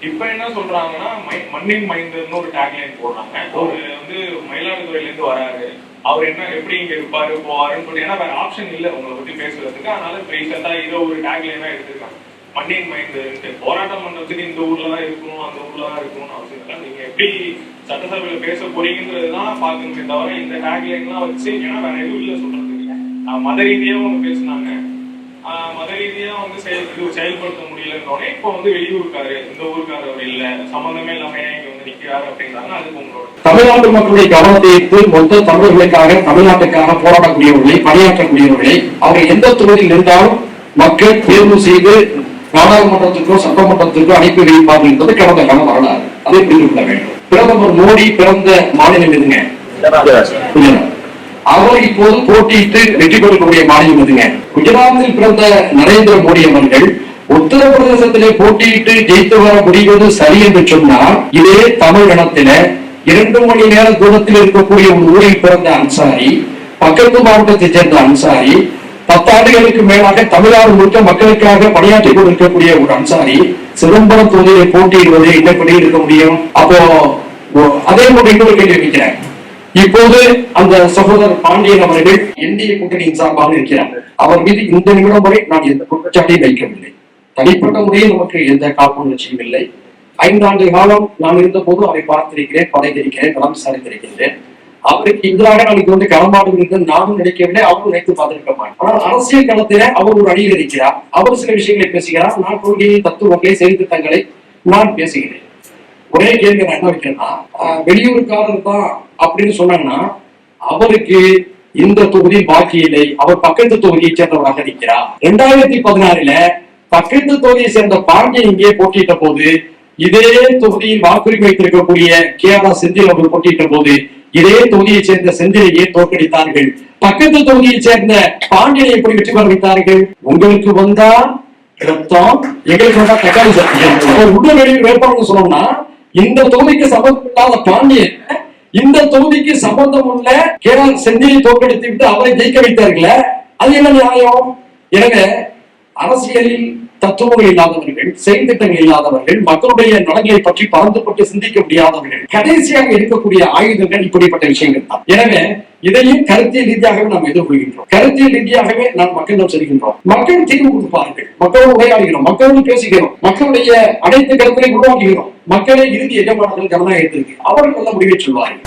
இப்ப என்ன சொல்றாங்கன்னா மண்ணின் மைந்தர்னு ஒரு டேக்லைன் போடுறாங்க. அவரு வந்து மயிலாடுதுறையில இருந்து வராரு, அவர் என்ன எப்படி இங்க இருப்பாரு போவாருன்னு சொல்லி, ஏன்னா வேற ஆப்ஷன் இல்லை உங்களை பத்தி பேசுறதுக்கு. அதனால ரீசெண்டா இதை ஒரு டேக்லைனா எடுத்திருக்காங்க, மண்ணின் மைந்தர்ன்ட்டு. போராட்டம் பண்றதுக்கு இந்த ஊர்ல தான் இருக்கணும் அந்த ஊர்ல தான் இருக்கணும்னு அவசியம் இல்லை. நீங்க எப்படி சட்டசபையில பேச போறீங்கன்றதுதான் பாக்கணுமே தவிர இந்த டேக்லைன்லாம் வச்சு, ஏன்னா வேற எதுவும் இல்லை சொல்றதுக்கு. மத ரீதியா அவங்க பேசினாங்க, மத ரீதியா வந்து செயல்படுத்த முடியலன்னோடனே இப்போ வந்து வெளியூருக்காரு இந்த ஊருக்காரு அவர் இல்ல, சம்பந்தமே இல்லாம இங்க வந்து நிக்கிறாரு அப்படின்றாங்க. அதுக்கு உங்களோட தமிழ்நாட்டு மக்களுடைய கவனத்தை ஈர்த்து மொத்த தமிழர்களுக்காக தமிழ்நாட்டுக்காக போராடக்கூடியவர்களை பணியாற்றக்கூடியவர்களை அவங்க எந்த தொகுதியில் இருந்தாலும் மக்கள் தேர்வு செய்து நாடாளுமன்றத்திற்கோ சட்டமன்றத்திற்கோ அனுப்பி வைப்பார்கள் என்பது கடந்த கால வரலாறு. அதை புரிந்து கொள்ள வேண்டும். பிரதமர் மோடி பிறந்த மாநிலம் எதுங்க? அவர் இப்போது போட்டியிட்டு வெற்றி பெறக்கூடிய மாநிலம் எதுங்க? குஜராத்தில் பிறந்த நரேந்திர மோடி அவர்கள் உத்தரப்பிரதேசத்திலே போட்டியிட்டு ஜெயித்து வர முடிவது சரி என்று சொன்னால், இதே தமிழகத்தில 2 மணி நேர தூரத்தில் இருக்கக்கூடிய ஒரு ஊரில் பிறந்த அன்சாரி, பக்கத்து மாவட்டத்தை சேர்ந்த அன்சாரி, 10 ஆண்டுகளுக்கு மேலாக தமிழ்நாடு முழுக்க மக்களுக்காக பணியாற்றிக் கொண்டிருக்கக்கூடிய ஒரு அன்சாரி சிதம்பரம் தொகுதியை போட்டியிடுவது என்னப்படி இருக்க முடியும்? அப்போ அதே போல இன்னொரு கேள்வி வைக்கிறேன். இப்போது அந்த சகோதரர் பாண்டியன் அவர்கள் என்டிஏ கூட்டணியின் சார்பாக இருக்கிறார். அவர் மீது இந்த நிமிடம் வரை நான் எந்த குற்றச்சாட்டையும் வைக்கவில்லை. தனிப்பட்ட முறையில் நமக்கு எந்த காப்புணர்ச்சியும் இல்லை. 5 ஆண்டு காலம் நான் இருந்த போது அவரை பார்த்திருக்கிறேன், படைத்திருக்கிறேன், களம் விசாரித்திருக்கின்றேன். அவருக்கு எதிராக நாளைக்கு வந்து களமாடுவது நானும் நினைக்கவில்லை, அவரும் நினைத்து பார்த்திருக்க மாட்டேன். ஆனால் அரசியல் களத்தில அவர் ஒரு அணியில் இருக்கிறார். அவர் சில விஷயங்களை பேசுகிறார். நான் கொள்கையை, தத்துவங்களை, செயல் திட்டங்களை நான் பேசுகிறேன். ஒரே கேள்வி நான் என்ன வைக்கிறேன்னா, வெளியூருக்காரர் தான் அப்படின்னு சொன்னாங்கன்னா அவருக்கு இந்த தொகுதி பாக்கி இல்லை, அவர் பக்கத்து தொகுதியை சேர்ந்தவராக இருக்கிறார். 2016 பக்கத்து தொகுதியை சேர்ந்த பாண்டியன் இங்கே போட்டியிட்ட போது, இதே தொகுதியில் வாக்குரிமை வைத்திருக்கக்கூடிய கேஆர் செந்தில் அவர்கள் போட்டியிட்ட போது இதே தொகுதியை சேர்ந்த செந்திலையே தோற்கடித்தார்கள். பக்கத்து தொகுதியை சேர்ந்த பாண்டியனை எப்படி வெற்றி பெற வைத்தார்கள்? உங்களுக்கு வந்தா ரத்தம், எங்களுக்கு வந்தா தக்காளி சட்னி. உள்ள வெளியூர் வேட்பாளர் சொன்னோம்னா, இந்த தொகுதிக்கு சம்பந்தப்படாத பாண்டியன் இந்த தொகுதிக்கு சம்பந்தம் உள்ள கேஆர் செந்திலை தோற்கடித்து விட்டு அவரை ஜெயிக்க வைத்தார்கள, அது என்ன நியாயம்? எனவே அரசியலில் தத்துவங்கள் இல்லாதவர்கள், செயல் திட்டங்கள் இல்லாதவர்கள், மக்களுடைய நலன்களை பற்றி பறந்துபட்டு சிந்திக்க முடியாதவர்கள் கடைசியாக எடுக்கக்கூடிய ஆயுதங்கள் இப்படிப்பட்ட விஷயங்கள் தான். எனவே இதையும் கருத்தியல் ரீதியாகவே நாம் எதிர்கொள்கின்றோம். கருத்தியல் ரீதியாகவே நாம் மக்களிடம் செல்கின்றோம். மக்கள் தீர்வு கொடுப்பார்கள், மக்களோடு உரையாடுகிறோம், மக்களோடு பேசுகிறோம், மக்களுடைய அனைத்து கருத்துக்களை உருவாக்குகிறோம். மக்களை இறுதி எஜமானர்கள் ஜனநாயகத்திற்கு அவர்கள் நல்ல முடிவை சொல்வார்கள்.